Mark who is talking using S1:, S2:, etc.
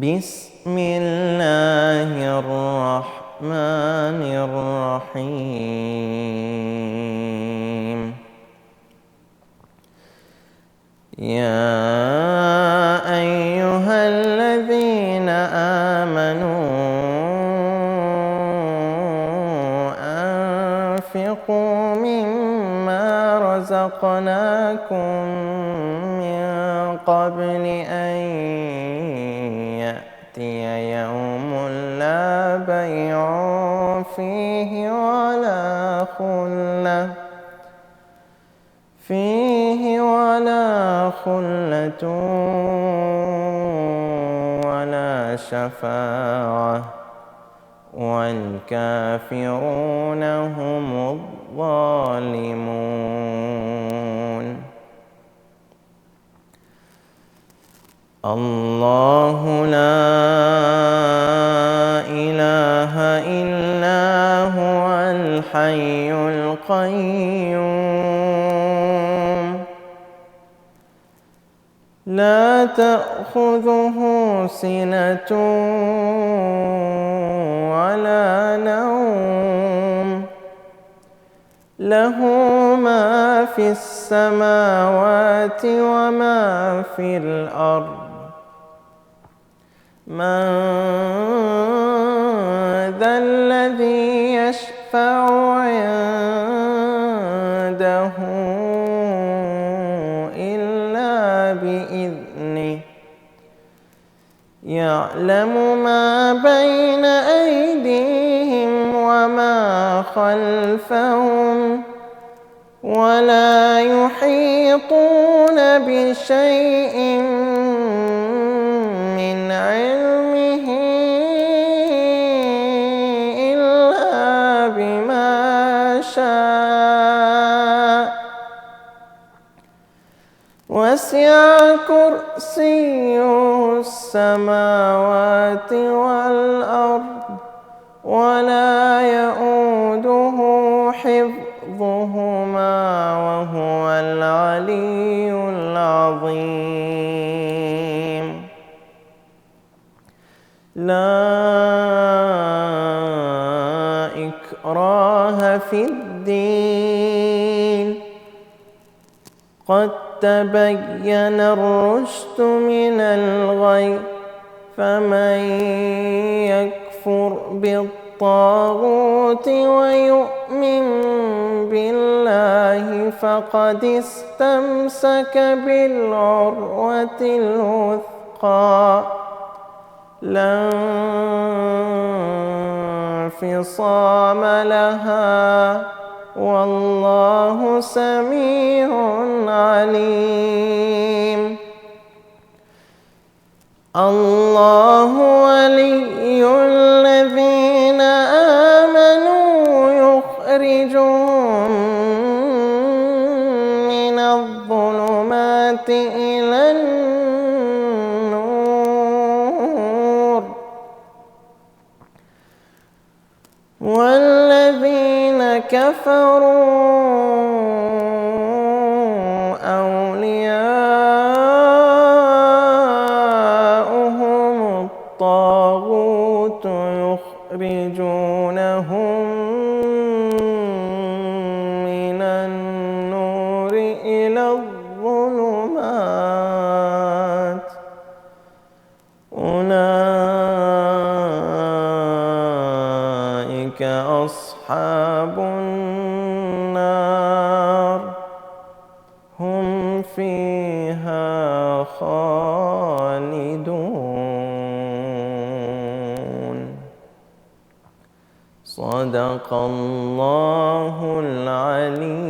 S1: بسم الله الرحمن الرحيم. يا أيها الذين آمنوا أنفقوا مما رزقناكم من قبل أن يأتي يوم لا بيع فيه ولا خلة ولا شفاعة والكافرون هم الظالمون. الله لا إله إلا هو الحي القيوم لا تأخذه سنة ولا نوم له ما في السماوات وما في الأرض. من ذا الذي يشفع عنده إلا بإذنه يعلم ما بين أيديهم وما خلفهم ولا يحيطون بشيء من علمه إلا بما شاء وسع كرسيه السماوات والأرض ولا يؤوده حفظهما وهو العلي العظيم. لا إكراه في الدين قد تبين الرشد من الغي فمن يكفر بالطاغوت ويؤمن بالله فقد استمسك بالعروة الوثقى لا انفصام لها والله سميع عليم. الله ولي الذين آمنوا يخرجهم من الظلمات إلى النور والذين كفروا أولياؤهم الطاغوت يخرجونهم من النور إلى الظلمات أولئك أصحاب النار هم فيها خالدون. صدق الله العلي